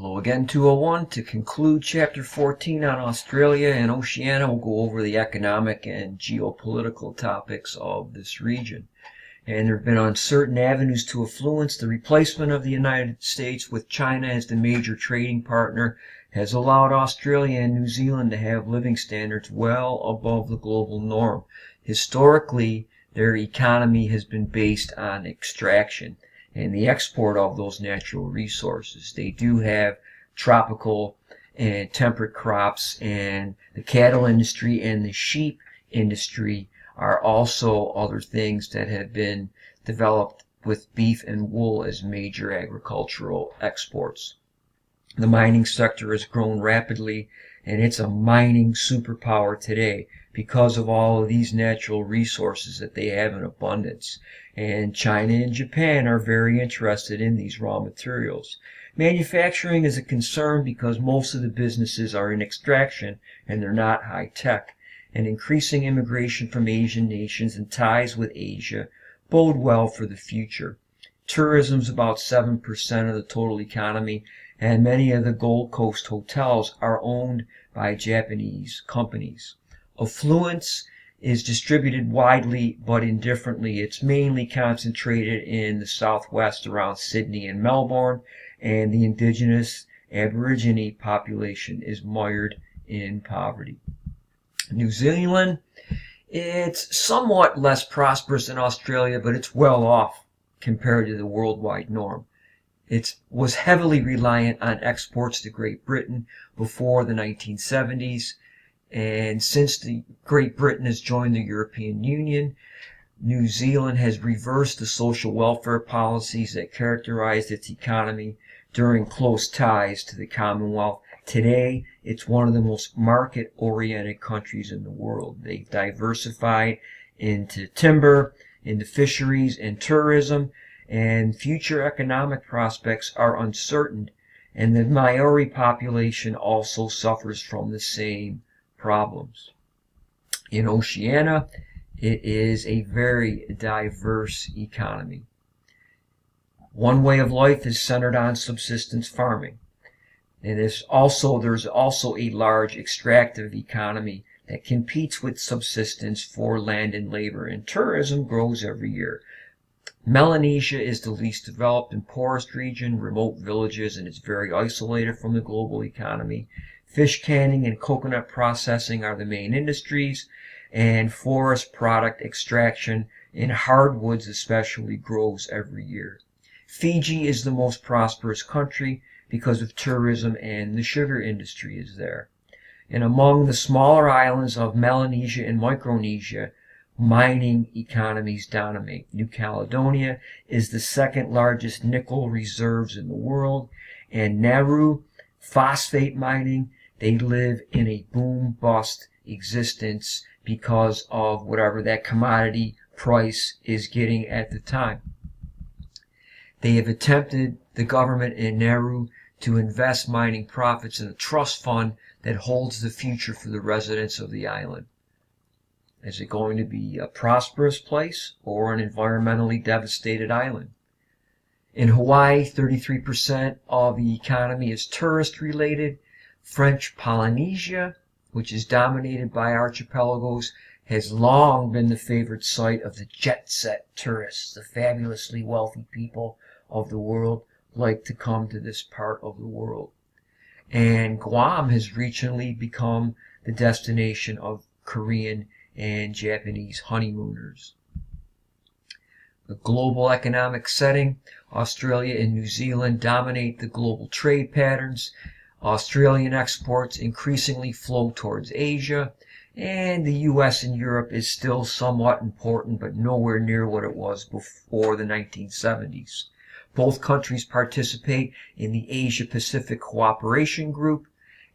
Hello again, 201. To conclude Chapter 14 on Australia and Oceania, we'll go over the economic and geopolitical topics of this region. And there have been uncertain avenues to affluence. The replacement of the United States with China as the major trading partner has allowed Australia and New Zealand to have living standards well above the global norm. Historically, their economy has been based on extraction and the export of those natural resources. They do have tropical and temperate crops, and the cattle industry and the sheep industry are also other things that have been developed with beef and wool as major agricultural exports. The mining sector has grown rapidly, and it's a mining superpower today because of all of these natural resources that they have in abundance. And China and Japan are very interested in these raw materials. Manufacturing is a concern because most of the businesses are in extraction and they're not high tech. And increasing immigration from Asian nations and ties with Asia bode well for the future. Tourism is about 7% of the total economy, and many of the Gold Coast hotels are owned by Japanese companies. Affluence is distributed widely but indifferently. It's mainly concentrated in the southwest around Sydney and Melbourne, and the indigenous Aborigine population is mired in poverty. New Zealand, it's somewhat less prosperous than Australia, but it's well off compared to the worldwide norm. It was heavily reliant on exports to Great Britain before the 1970s. And since Great Britain has joined the European Union, New Zealand has reversed the social welfare policies that characterized its economy during close ties to the Commonwealth. Today, it's one of the most market-oriented countries in the world. They've diversified into timber, into fisheries, and tourism, and future economic prospects are uncertain, and the Maori population also suffers from the same problems. In Oceania, it is a very diverse economy. One way of life is centered on subsistence farming. And there's also a large extractive economy that competes with subsistence for land and labor, and tourism grows every year. Melanesia is the least developed and poorest region, remote villages, and it's very isolated from the global economy. Fish canning and coconut processing are the main industries, and forest product extraction in hardwoods especially grows every year. Fiji is the most prosperous country because of tourism, and the sugar industry is there. And among the smaller islands of Melanesia and Micronesia, mining economies dominate. New Caledonia is the second largest nickel reserves in the world, and Nauru, phosphate mining, they live in a boom-bust existence because of whatever that commodity price is getting at the time. They have attempted, the government in Nauru, to invest mining profits in a trust fund that holds the future for the residents of the island. Is it going to be a prosperous place or an environmentally devastated island? In Hawaii, 33% of the economy is tourist-related. French Polynesia, which is dominated by archipelagos, has long been the favorite site of the jet-set tourists. The fabulously wealthy people of the world like to come to this part of the world. And Guam has recently become the destination of Korean and Japanese honeymooners. The global economic setting, Australia and New Zealand dominate the global trade patterns. Australian exports increasingly flow towards Asia, and the US and Europe is still somewhat important, but nowhere near what it was before the 1970s. Both countries participate in the Asia-Pacific Cooperation Group,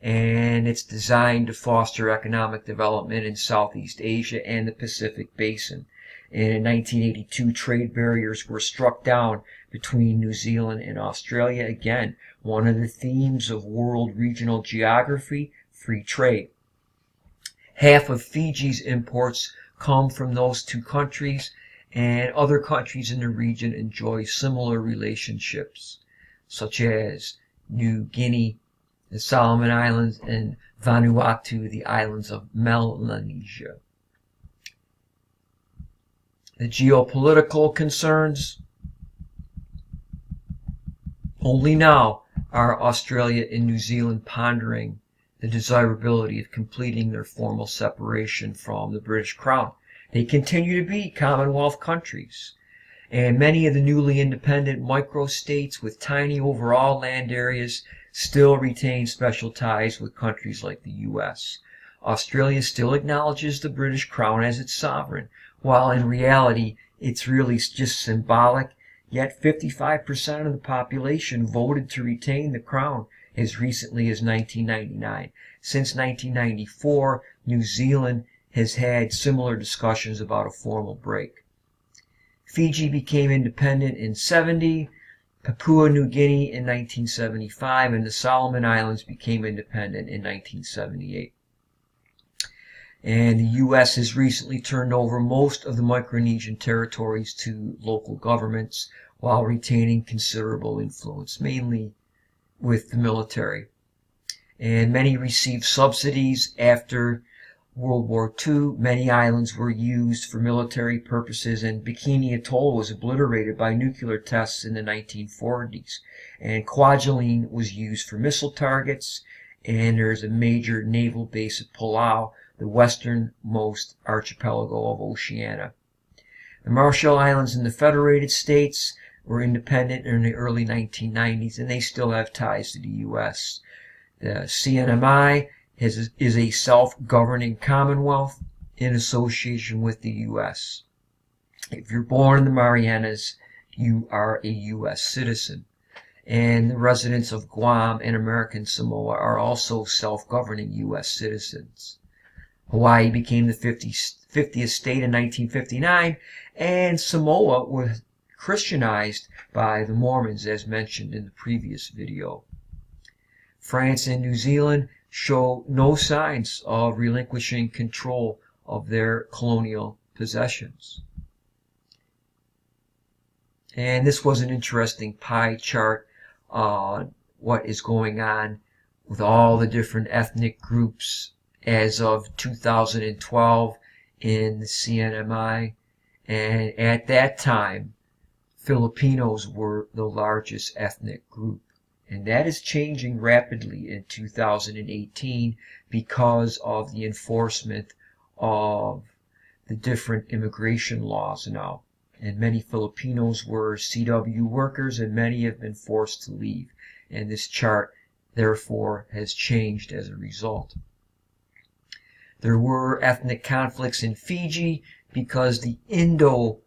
and it's designed to foster economic development in Southeast Asia and the Pacific Basin. And in 1982, trade barriers were struck down between New Zealand and Australia. Again, one of the themes of world regional geography, free trade. Half of Fiji's imports come from those two countries, and other countries in the region enjoy similar relationships, such as New Guinea, the Solomon Islands, and Vanuatu, the islands of Melanesia. The geopolitical concerns. Only now are Australia and New Zealand pondering the desirability of completing their formal separation from the British Crown. They continue to be Commonwealth countries, and many of the newly independent micro-states with tiny overall land areas still retain special ties with countries like the U.S. Australia still acknowledges the British Crown as its sovereign, while in reality it's really just symbolic. Yet 55% of the population voted to retain the crown as recently as 1999. Since 1994, New Zealand has had similar discussions about a formal break. Fiji became independent in 1970, Papua New Guinea in 1975, and the Solomon Islands became independent in 1978. And the U.S. has recently turned over most of the Micronesian territories to local governments while retaining considerable influence, mainly with the military. And many received subsidies after World War II. Many islands were used for military purposes, and Bikini Atoll was obliterated by nuclear tests in the 1940s. And Kwajalein was used for missile targets, and there's a major naval base at Palau, the westernmost archipelago of Oceania. The Marshall Islands in the Federated States were independent in the early 1990s, and they still have ties to the U.S. The CNMI is a self-governing commonwealth in association with the U.S. If you're born in the Marianas, you are a U.S. citizen. And the residents of Guam and American Samoa are also self-governing U.S. citizens. Hawaii became the 50th state in 1959, and Samoa was Christianized by the Mormons, as mentioned in the previous video. France and New Zealand show no signs of relinquishing control of their colonial possessions. And this was an interesting pie chart on what is going on with all the different ethnic groups as of 2012 in the CNMI. And at that time, Filipinos were the largest ethnic group. And that is changing rapidly in 2018 because of the enforcement of the different immigration laws now. And many Filipinos were CW workers, and many have been forced to leave. And this chart, therefore, has changed as a result. There were ethnic conflicts in Fiji because the Indo-Fijians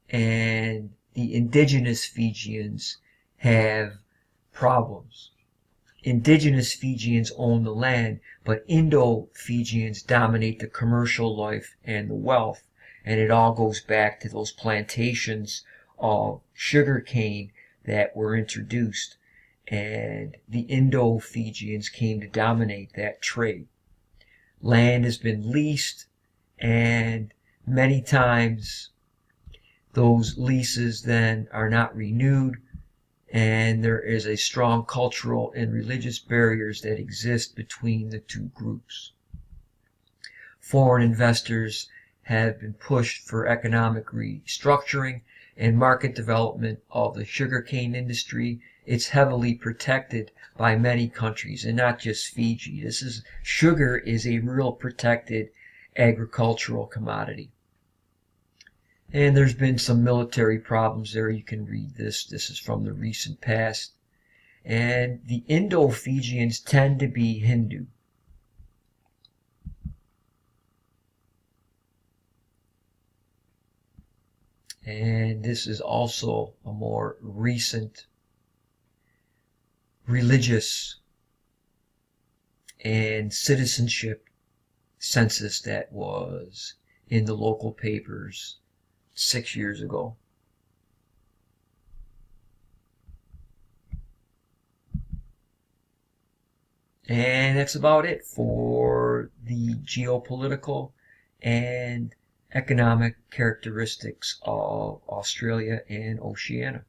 and the indigenous Fijians have problems. Indigenous Fijians own the land, but Indo-Fijians dominate the commercial life and the wealth. And it all goes back to those plantations of sugar cane that were introduced. And the Indo-Fijians came to dominate that trade. Land has been leased, and many times those leases then are not renewed, and there is a strong cultural and religious barriers that exist between the two groups. Foreign investors have been pushed for economic restructuring and market development of the sugarcane industry. It's heavily protected by many countries, and not just Fiji. Sugar is a real protected agricultural commodity. And there's been some military problems there. You can read this. This is from the recent past. And the Indo-Fijians tend to be Hindu. And this is also a more recent religious and citizenship census that was in the local papers 6 years ago. And that's about it for the geopolitical and economic characteristics of Australia and Oceania.